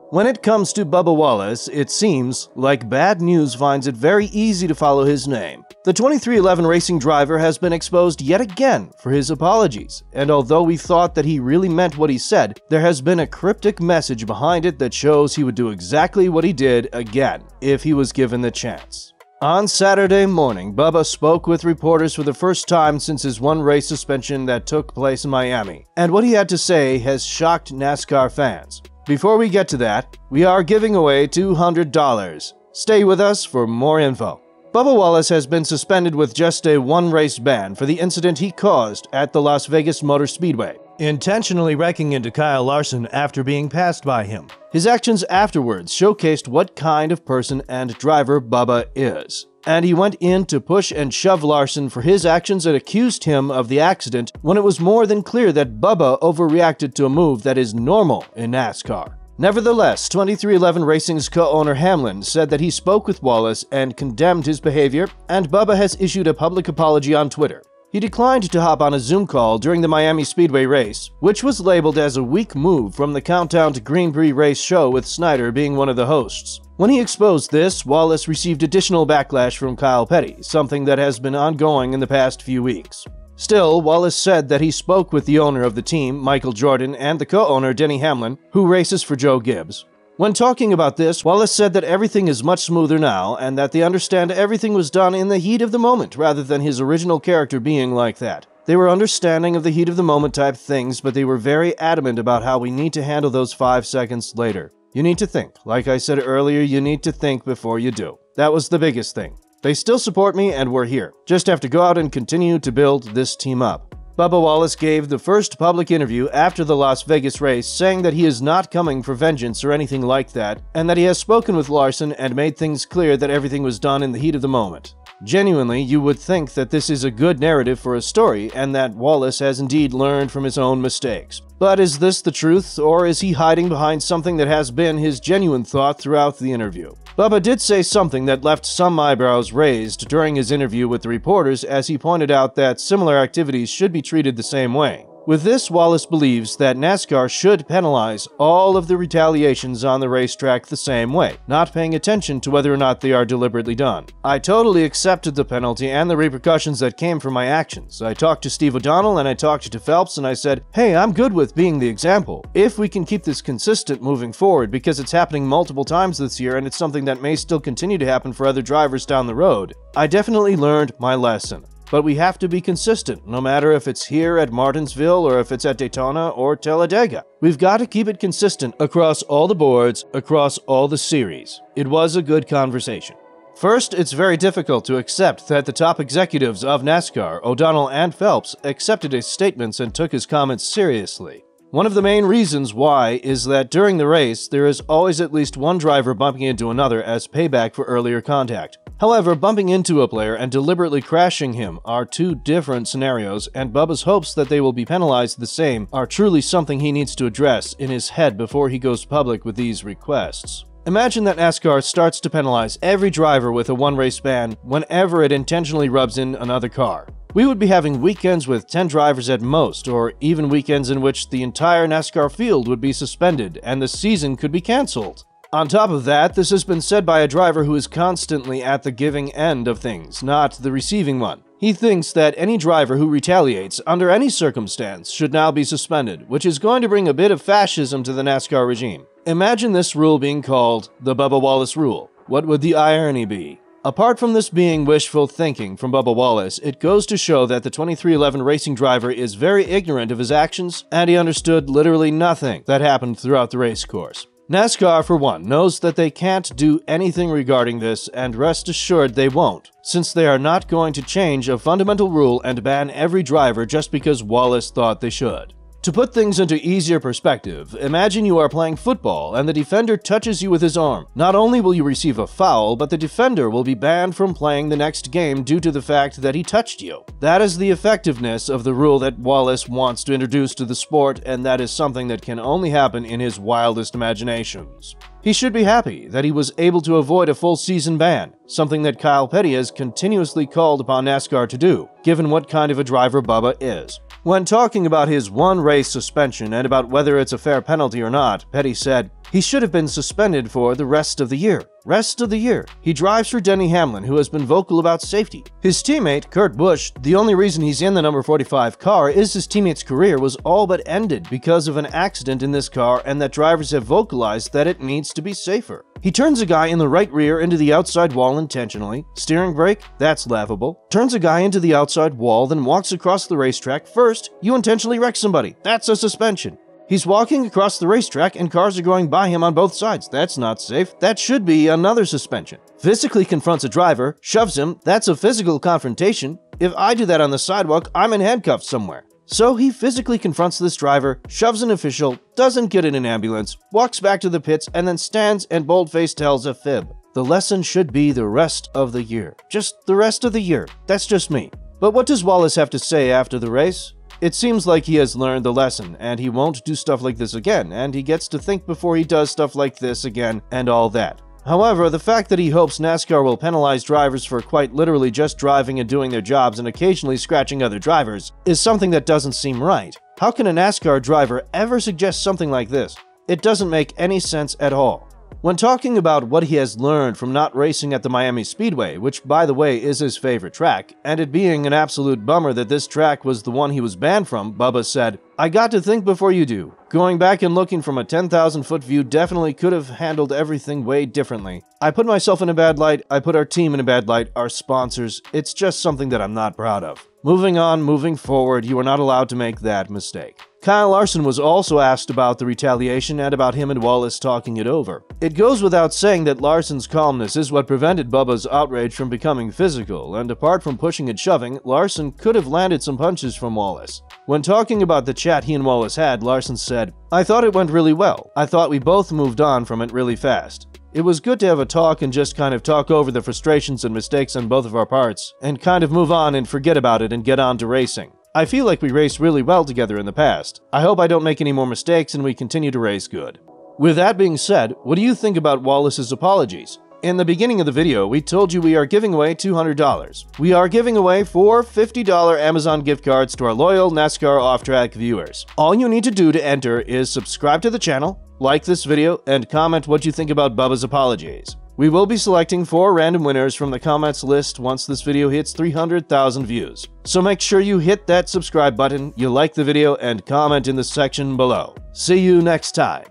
When it comes to Bubba Wallace, it seems like bad news finds it very easy to follow his name. The 2311 racing driver has been exposed yet again for his apologies, and although we thought that he really meant what he said, there has been a cryptic message behind it that shows he would do exactly what he did again, if he was given the chance. On Saturday morning, Bubba spoke with reporters for the first time since his one-race suspension that took place in Miami, and what he had to say has shocked NASCAR fans. Before we get to that, we are giving away $200. Stay with us for more info. Bubba Wallace has been suspended with just a one-race ban for the incident he caused at the Las Vegas Motor Speedway, intentionally wrecking into Kyle Larson after being passed by him. His actions afterwards showcased what kind of person and driver Bubba is. And he went in to push and shove Larson for his actions and accused him of the accident when it was more than clear that Bubba overreacted to a move that is normal in NASCAR. Nevertheless, 2311 Racing's co-owner Hamlin said that he spoke with Wallace and condemned his behavior, and Bubba has issued a public apology on Twitter. He declined to hop on a Zoom call during the Miami Speedway race, which was labeled as a weak move from the Countdown to Green Prix race show with Snyder being one of the hosts. When he exposed this, Wallace received additional backlash from Kyle Petty, something that has been ongoing in the past few weeks. Still, Wallace said that he spoke with the owner of the team, Michael Jordan, and the co-owner, Denny Hamlin, who races for Joe Gibbs. When talking about this, Wallace said that everything is much smoother now and that they understand everything was done in the heat of the moment rather than his original character being like that. They were understanding of the heat of the moment type things, but they were very adamant about how we need to handle those 5 seconds later. You need to think. Like I said earlier, you need to think before you do. That was the biggest thing. They still support me and we're here. Just have to go out and continue to build this team up. Bubba Wallace gave the first public interview after the Las Vegas race, saying that he is not coming for vengeance or anything like that, and that he has spoken with Larson and made things clear that everything was done in the heat of the moment. Genuinely, you would think that this is a good narrative for a story, and that Wallace has indeed learned from his own mistakes. But is this the truth, or is he hiding behind something that has been his genuine thought throughout the interview? Bubba did say something that left some eyebrows raised during his interview with the reporters, as he pointed out that similar activities should be treated the same way. With this, Wallace believes that NASCAR should penalize all of the retaliations on the racetrack the same way, not paying attention to whether or not they are deliberately done. I totally accepted the penalty and the repercussions that came from my actions. I talked to Steve O'Donnell and I talked to Phelps and I said, hey, I'm good with being the example. If we can keep this consistent moving forward, because it's happening multiple times this year and it's something that may still continue to happen for other drivers down the road, I definitely learned my lesson. But we have to be consistent, no matter if it's here at Martinsville or if it's at Daytona or Talladega. We've got to keep it consistent across all the boards, across all the series. It was a good conversation. First, it's very difficult to accept that the top executives of NASCAR, O'Donnell and Phelps, accepted his statements and took his comments seriously. One of the main reasons why is that during the race, there is always at least one driver bumping into another as payback for earlier contact. However, bumping into a player and deliberately crashing him are two different scenarios, and Bubba's hopes that they will be penalized the same are truly something he needs to address in his head before he goes public with these requests. Imagine that NASCAR starts to penalize every driver with a one-race ban whenever it intentionally rubs in another car. We would be having weekends with 10 drivers at most, or even weekends in which the entire NASCAR field would be suspended and the season could be cancelled. On top of that, this has been said by a driver who is constantly at the giving end of things, not the receiving one. He thinks that any driver who retaliates under any circumstance should now be suspended, which is going to bring a bit of fascism to the NASCAR regime. Imagine this rule being called the Bubba Wallace rule. What would the irony be? Apart from this being wishful thinking from Bubba Wallace, it goes to show that the 2311 racing driver is very ignorant of his actions, and he understood literally nothing that happened throughout the race course. NASCAR, for one, knows that they can't do anything regarding this, and rest assured they won't, since they are not going to change a fundamental rule and ban every driver just because Wallace thought they should. To put things into easier perspective, imagine you are playing football and the defender touches you with his arm. Not only will you receive a foul, but the defender will be banned from playing the next game due to the fact that he touched you. That is the effectiveness of the rule that Wallace wants to introduce to the sport, and that is something that can only happen in his wildest imaginations. He should be happy that he was able to avoid a full season ban, something that Kyle Petty has continuously called upon NASCAR to do, given what kind of a driver Bubba is. When talking about his one-race suspension and about whether it's a fair penalty or not, Petty said, He should have been suspended for the rest of the year. Rest of the year. He drives for Denny Hamlin, who has been vocal about safety. His teammate, Kurt Busch, the only reason he's in the number 45 car is his teammate's career was all but ended because of an accident in this car, and that drivers have vocalized that it needs to be safer. He turns a guy in the right rear into the outside wall intentionally. Steering brake? That's laughable. Turns a guy into the outside wall, then walks across the racetrack. First, you intentionally wreck somebody. That's a suspension. He's walking across the racetrack and cars are going by him on both sides. That's not safe. That should be another suspension. Physically confronts a driver, shoves him. That's a physical confrontation. If I do that on the sidewalk, I'm in handcuffs somewhere. So he physically confronts this driver, shoves an official, doesn't get in an ambulance, walks back to the pits, and then stands and bold-faced tells a fib. The lesson should be the rest of the year. Just the rest of the year. That's just me. But what does Wallace have to say after the race? It seems like he has learned the lesson, and he won't do stuff like this again, and he gets to think before he does stuff like this again, and all that. However, the fact that he hopes NASCAR will penalize drivers for quite literally just driving and doing their jobs and occasionally scratching other drivers is something that doesn't seem right. How can a NASCAR driver ever suggest something like this? It doesn't make any sense at all. When talking about what he has learned from not racing at the Miami Speedway, which by the way is his favorite track, and it being an absolute bummer that this track was the one he was banned from, Bubba said, "I got to think before you do. Going back and looking from a 10,000-foot view definitely could have handled everything way differently. I put myself in a bad light, I put our team in a bad light, our sponsors. It's just something that I'm not proud of. Moving on, moving forward, you are not allowed to make that mistake." Kyle Larson was also asked about the retaliation and about him and Wallace talking it over. It goes without saying that Larson's calmness is what prevented Bubba's outrage from becoming physical, and apart from pushing and shoving, Larson could have landed some punches from Wallace. When talking about the chat he and Wallace had, Larson said, "I thought it went really well. I thought we both moved on from it really fast. It was good to have a talk and just kind of talk over the frustrations and mistakes on both of our parts, and kind of move on and forget about it and get on to racing. I feel like we raced really well together in the past. I hope I don't make any more mistakes and we continue to race good." With that being said, what do you think about Wallace's apologies? In the beginning of the video, we told you we are giving away $200. We are giving away 4 $50 Amazon gift cards to our loyal NASCAR Off-Track viewers. All you need to do to enter is subscribe to the channel, like this video, and comment what you think about Bubba's apologies. We will be selecting 4 random winners from the comments list once this video hits 300,000 views. So make sure you hit that subscribe button, you like the video, and comment in the section below. See you next time.